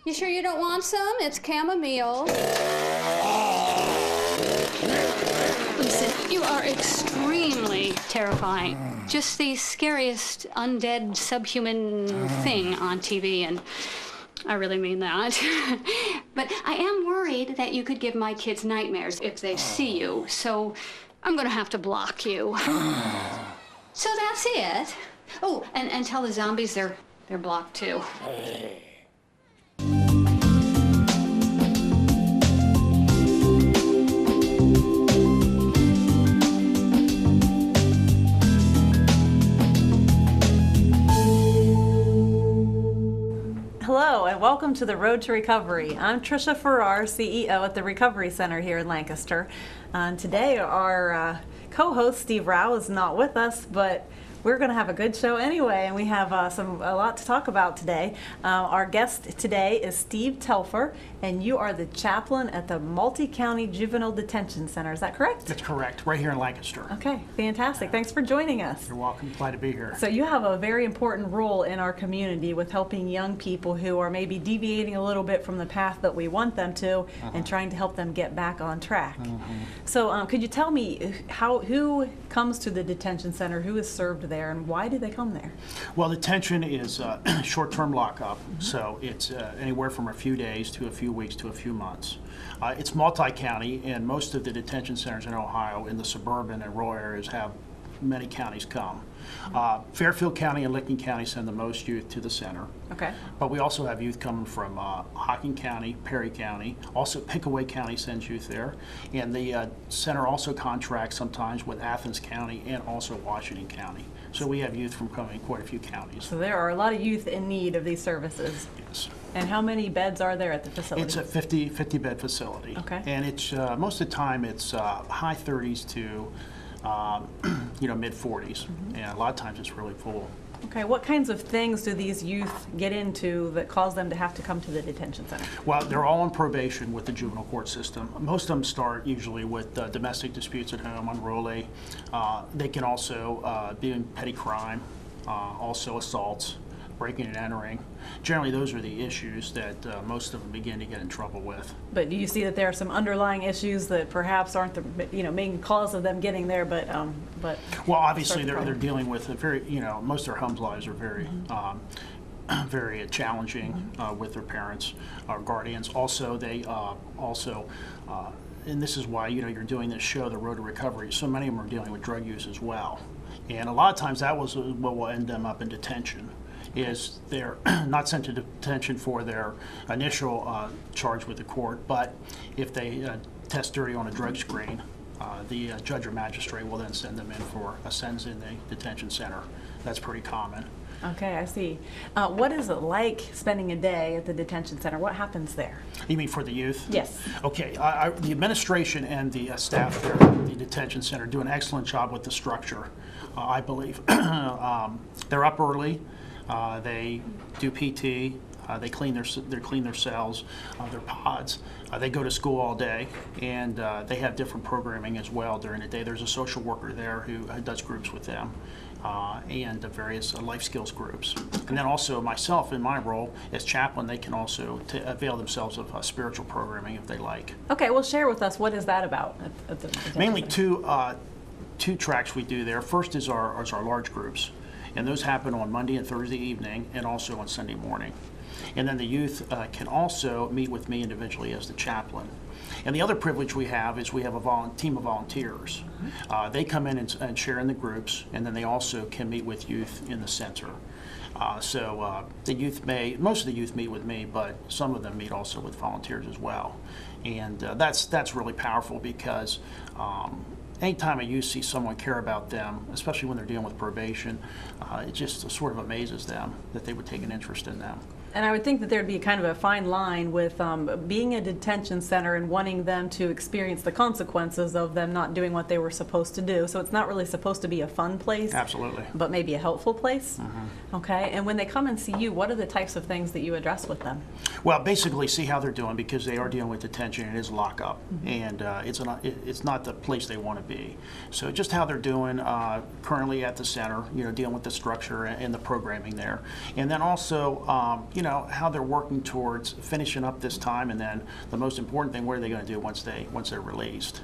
You sure you don't want some? It's chamomile. Listen, you are extremely terrifying. Just the scariest undead subhuman thing on TV, and I really mean that. But I am worried that you could give my kids nightmares if they see you, so I'm gonna have to block you. So that's it. Oh, and tell the zombies they're blocked too. Hello and welcome to the Road to Recovery. I'm Tricia Farrar, CEO at the Recovery Center here in Lancaster. Today our co-host Steve Rao is not with us, but we're going to have a good show anyway, and we have a lot to talk about today. Our guest today is Steve Telfer, and you are the chaplain at the Multi-County Juvenile Detention Center. Is that correct? That's correct, right here in Lancaster. Okay, fantastic. Thanks for joining us. You're welcome. Glad to be here. So you have a very important role in our community with helping young people who are maybe deviating a little bit from the path that we want them to, and trying to help them get back on track. So could you tell me who comes to the detention center, who is served there, and why do they come there? Well, detention is short-term lockup, so it's anywhere from a few days to a few weeks to a few months. It's multi-county, and most of the detention centers in Ohio in the suburban and rural areas have many counties come. Fairfield County and Licking County send the most youth to the center. Okay. But we also have youth coming from Hocking County, Perry County. Also, Pickaway County sends youth there. And the center also contracts sometimes with Athens County and also Washington County. So we have youth from coming quite a few counties. So there are a lot of youth in need of these services. Yes. And how many beds are there at the facility? It's a 50 bed facility. Okay. And it's most of the time it's high 30s to mid 40s, and a lot of times it's really full. Okay, what kinds of things do these youth get into that cause them to have to come to the detention center? Well, they're all on probation with the juvenile court system. Most of them start usually with domestic disputes at home, unruly. They can also be in petty crime, also assaults, breaking and entering. Generally, those are the issues that most of them begin to get in trouble with. But do you see that there are some underlying issues that perhaps aren't the main cause of them getting there, but well, obviously they're dealing with a very most of their home lives are very very challenging with their parents or guardians. Also, they and this is why you're doing this show, The Road to Recovery. So many of them are dealing with drug use as well, and a lot of times that was what will end them up in detention. Is they're not sent to detention for their initial charge with the court, but if they test dirty on a drug screen, the judge or magistrate will then send them in for a sentence in the detention center. That's pretty common. Okay, I see. What is it like spending a day at the detention center? What happens there? You mean for the youth? Yes. Okay, the administration and the staff there at the detention center do an excellent job with the structure, I believe. They're up early. They do PT. They clean their cells, their pods. They go to school all day, and they have different programming as well during the day. There's a social worker there who does groups with them, and the various life skills groups. And then also myself, in my role as chaplain, they can also avail themselves of spiritual programming if they like. Okay, well, share with us, what is that about at the detention Mainly center? two tracks we do there. First is our large groups. And those happen on Monday and Thursday evening and also on Sunday morning. And then the youth can also meet with me individually as the chaplain. And the other privilege we have is we have a team of volunteers. They come in and share in the groups, and then they also can meet with youth in the center. So the youth most of the youth meet with me, but some of them meet also with volunteers as well. And that's really powerful because anytime a youth sees someone care about them, especially when they're dealing with probation, it just sort of amazes them that they would take an interest in them. And I would think that there'd be kind of a fine line with being a detention center and wanting them to experience the consequences of them not doing what they were supposed to do. So it's not really supposed to be a fun place. Absolutely. But maybe a helpful place. Okay. And when they come and see you, what are the types of things that you address with them? Well, basically see how they're doing, because they are dealing with detention. It is lockup, and it's not the place they want to be. So just how they're doing currently at the center, dealing with the structure and the programming there, and then also how they're working towards finishing up this time, and then the most important thing, what are they going to do once they're released?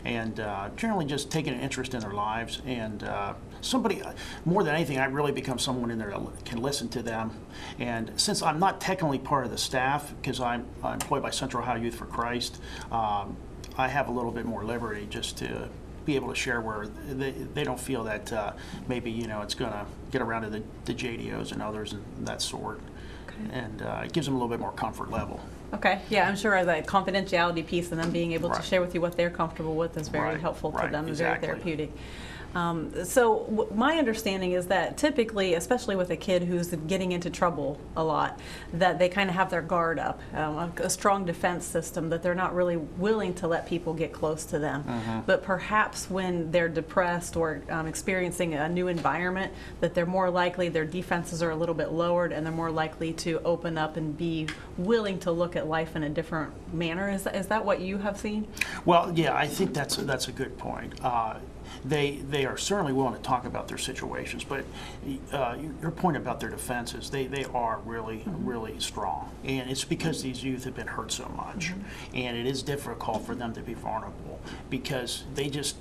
And generally just taking an interest in their lives, and somebody, more than anything, I really become someone in there that can listen to them. And since I'm not technically part of the staff, because I'm employed by Central Ohio Youth for Christ, I have a little bit more liberty just to be able to share where they don't feel that maybe it's going to get around to the JDOs and others and that sort. Okay. And it gives them a little bit more comfort level. Okay, yeah, I'm sure the confidentiality piece and them being able to share with you what they're comfortable with is very helpful to them and very therapeutic. So my understanding is that typically, especially with a kid who's getting into trouble a lot, that they kind of have their guard up, a strong defense system, that they're not really willing to let people get close to them. But perhaps when they're depressed or experiencing a new environment, that they're more likely, their defenses are a little bit lowered, and they're more likely to open up and be willing to look at life in a different manner. Is that what you have seen? Well, yeah, I think that's a good point. They are certainly willing to talk about their situations, but your point about their defenses, they are really, really strong. And it's because these youth have been hurt so much. And it is difficult for them to be vulnerable because they just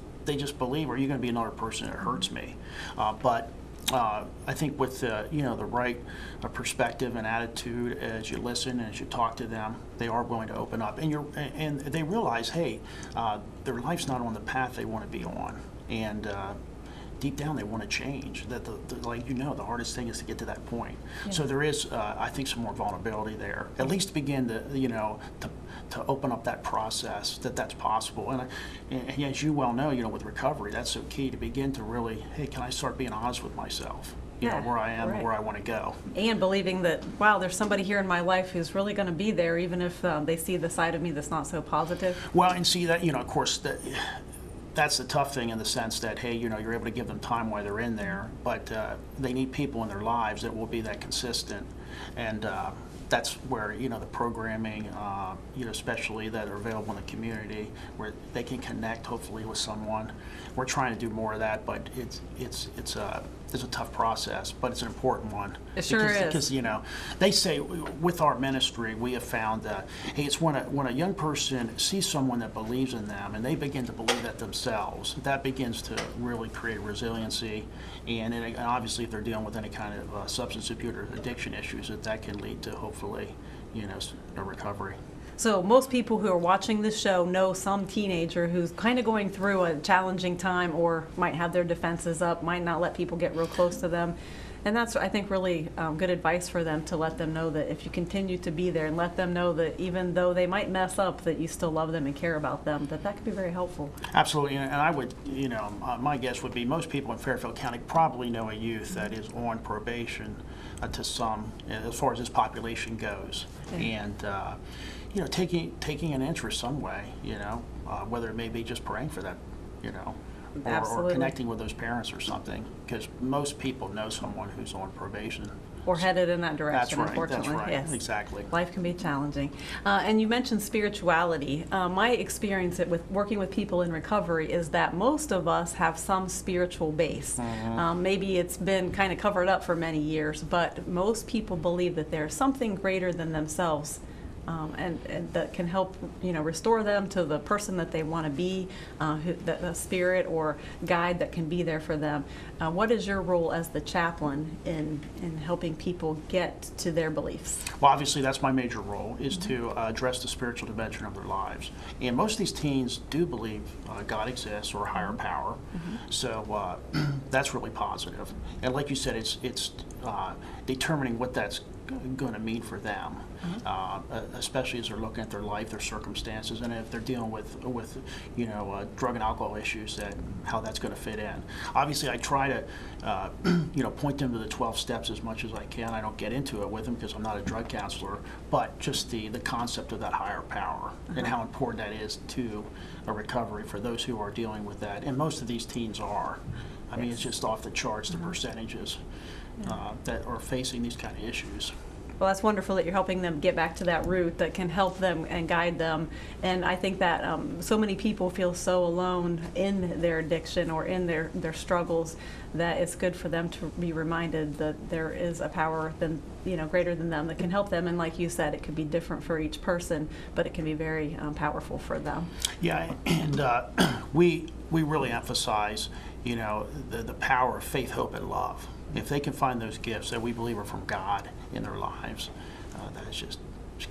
believe, are you going to be another person that hurts me? But I think with the right perspective and attitude, as you listen and as you talk to them, they are willing to open up, and they realize, hey, their life's not on the path they want to be on, and deep down they want to change. That the hardest thing is to get to that point. Yeah. So there is, I think, some more vulnerability there. At least to begin to open up that process, that's possible. And as you well know, with recovery, that's so key to begin to really, hey, can I start being honest with myself? Where I am and where I want to go. And believing that, wow, there's somebody here in my life who's really going to be there, even if they see the side of me that's not so positive. Well, and see that, of course, that's the tough thing in the sense that, hey, you're able to give them time while they're in there, but they need people in their lives that will be that consistent. And that's where, the programming, especially that are available in the community, where they can connect, hopefully, with someone. We're trying to do more of that, but it's a tough process, but it's an important one. It sure is. Because, they say with our ministry, we have found that, hey, it's when a young person sees someone that believes in them and they begin to believe that themselves, that begins to really create resiliency. And obviously, if they're dealing with any kind of substance abuse or addiction issues, that can lead to, hopefully, a recovery. So most people who are watching this show know some teenager who's kind of going through a challenging time or might have their defenses up, might not let people get real close to them. And that's, I think, really good advice for them, to let them know that if you continue to be there and let them know that even though they might mess up, that you still love them and care about them, that could be very helpful. Absolutely. And I would, my guess would be most people in Fairfield County probably know a youth that is on probation to some, as far as this population goes. Yeah. And, taking an interest some way, whether it may be just praying for them, or connecting with those parents or something, because most people know someone who's on probation. Or headed in that direction, that's right, unfortunately. That's right, yes. Exactly. Life can be challenging. And you mentioned spirituality. My experience with working with people in recovery is that most of us have some spiritual base. Maybe it's been kind of covered up for many years, but most people believe that there's something greater than themselves. And that can help, restore them to the person that they want to be, the spirit or guide that can be there for them. What is your role as the chaplain in helping people get to their beliefs? Well, obviously, that's my major role, is to address the spiritual dimension of their lives. And most of these teens do believe God exists or a higher power. So that's really positive. And like you said, it's determining what that's going to mean for them, especially as they're looking at their life, their circumstances, and if they're dealing with drug and alcohol issues, how that's going to fit in. Obviously, I try to point them to the 12 steps as much as I can. I don't get into it with them because I'm not a drug counselor, but just the concept of that higher power and how important that is to a recovery for those who are dealing with that. And most of these teens are. I mean, it's just off the charts, the percentages that are facing these kind of issues. Well, that's wonderful that you're helping them get back to that root that can help them and guide them. And I think that so many people feel so alone in their addiction or in their struggles that it's good for them to be reminded that there is a power greater than them that can help them. And like you said, it could be different for each person, but it can be very powerful for them. Yeah, and we really emphasize, the power of faith, hope, and love. If they can find those gifts that we believe are from God in their lives, that is just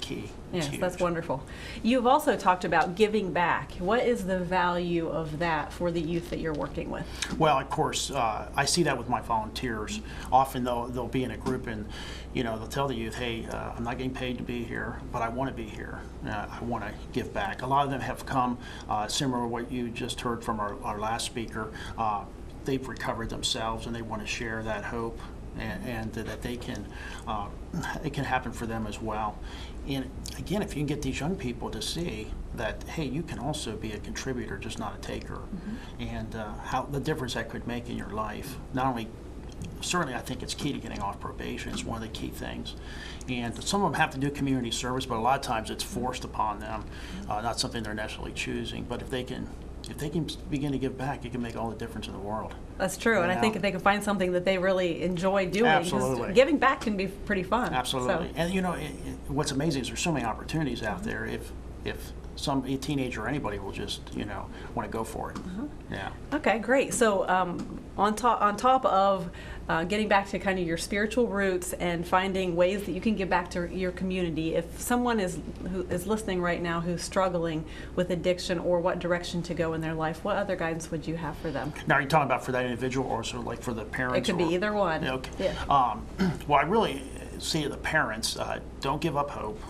key. Yes, that's wonderful. You've also talked about giving back. What is the value of that for the youth that you're working with? Well, of course, I see that with my volunteers. Often they'll be in a group and, they'll tell the youth, hey, I'm not getting paid to be here, but I want to be here. I want to give back. A lot of them have come, similar to what you just heard from our last speaker. They've recovered themselves and they want to share that hope and that it can happen for them as well. And again, if you can get these young people to see that, hey, you can also be a contributor, just not a taker, and how the difference that could make in your life. Not only, certainly I think it's key to getting off probation. It's one of the key things. And some of them have to do community service, but a lot of times it's forced upon them, not something they're necessarily choosing. But if they can begin to give back, it can make all the difference in the world. That's true, and I think if they can find something that they really enjoy doing, absolutely, giving back can be pretty fun. Absolutely, so. And what's amazing is there's so many opportunities out there. If a teenager or anybody will just want to go for it. Yeah. Okay, great. So on top of getting back to kind of your spiritual roots and finding ways that you can give back to your community, if someone who is listening right now who's struggling with addiction or what direction to go in their life, what other guidance would you have for them? Now, are you talking about for that individual or sort of like for the parents? It could be either one. Okay. Yeah. Well, I really see the parents, don't give up hope.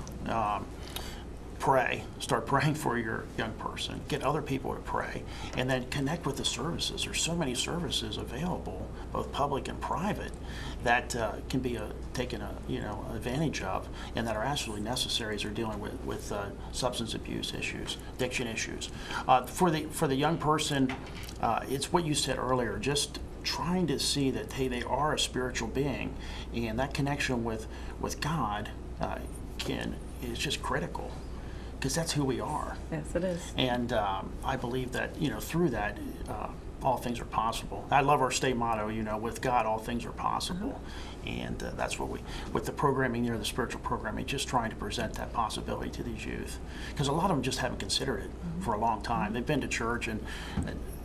Pray. Start praying for your young person. Get other people to pray, and then connect with the services. There's so many services available, both public and private, that can be taken advantage of, and that are absolutely necessary as they're dealing with substance abuse issues, addiction issues. For the young person, it's what you said earlier. Just trying to see that, hey, they are a spiritual being, and that connection with God is just critical. Because that's who we are. Yes, it is. And I believe that, through that, all things are possible. I love our state motto, with God, all things are possible. And that's what with the programming there, the spiritual programming, just trying to present that possibility to these youth. Because a lot of them just haven't considered it for a long time. They've been to church, and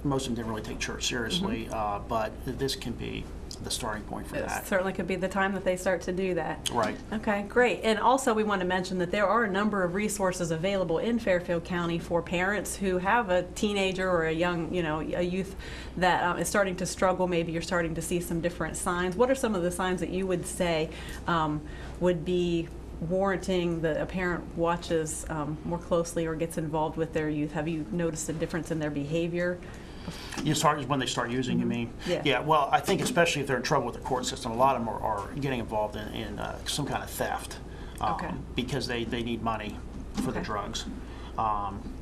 most of them didn't really take church seriously, but this can be the starting point for that. It certainly could be the time that they start to do that. Right. Okay, great. And also we want to mention that there are a number of resources available in Fairfield County for parents who have a teenager or a young, a youth that is starting to struggle. Maybe you're starting to see some different signs. What are some of the signs that you would say would be warranting that a parent watches more closely or gets involved with their youth? Have you noticed a difference in their behavior? As far as when they start using, you mean? Yeah. Well, I think especially if they're in trouble with the court system, a lot of them are getting involved in some kind of theft because they need money for the drugs.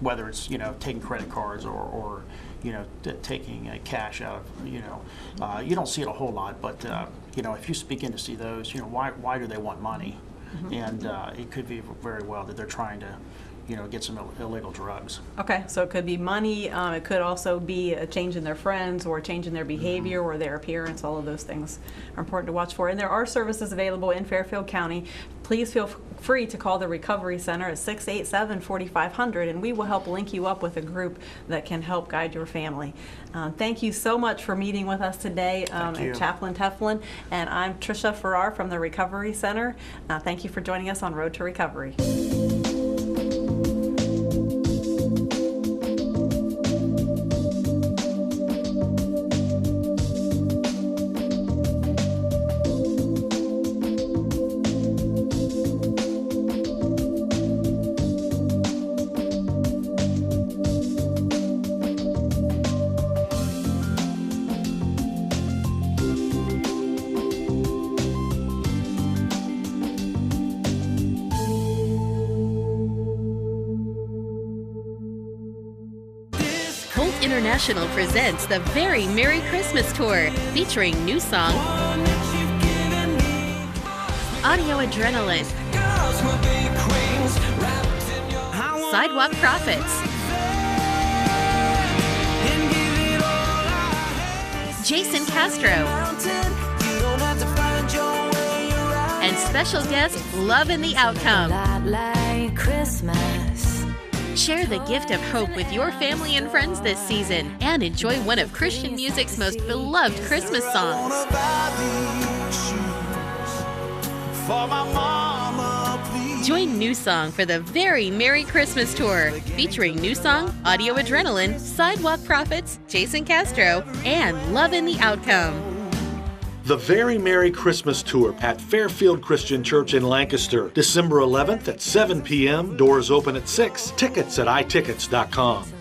Whether it's taking credit cards or taking cash out of you don't see it a whole lot, but if you begin to see those, why do they want money? And it could be very well that they're trying to get some illegal drugs. Okay, so it could be money. It could also be a change in their friends or a change in their behavior or their appearance. All of those things are important to watch for. And there are services available in Fairfield County. Please feel free to call the Recovery Center at 687-4500, and we will help link you up with a group that can help guide your family. Thank you so much for meeting with us today at Chaplain Teflon. And I'm Tricia Farrar from the Recovery Center. Thank you for joining us on Road to Recovery. International presents the Very Merry Christmas Tour, featuring new song, Audio Adrenaline, Sidewalk Prophets, Jason Castro, and special guest Love in the Outcome. Share the gift of hope with your family and friends this season and enjoy one of Christian music's most beloved Christmas songs. Join New Song for the Very Merry Christmas Tour, featuring New Song, Audio Adrenaline, Sidewalk Prophets, Jason Castro, and Love in the Outcome. The Very Merry Christmas Tour at Fairfield Christian Church in Lancaster, December 11th at 7 p.m. Doors open at 6. Tickets at itickets.com.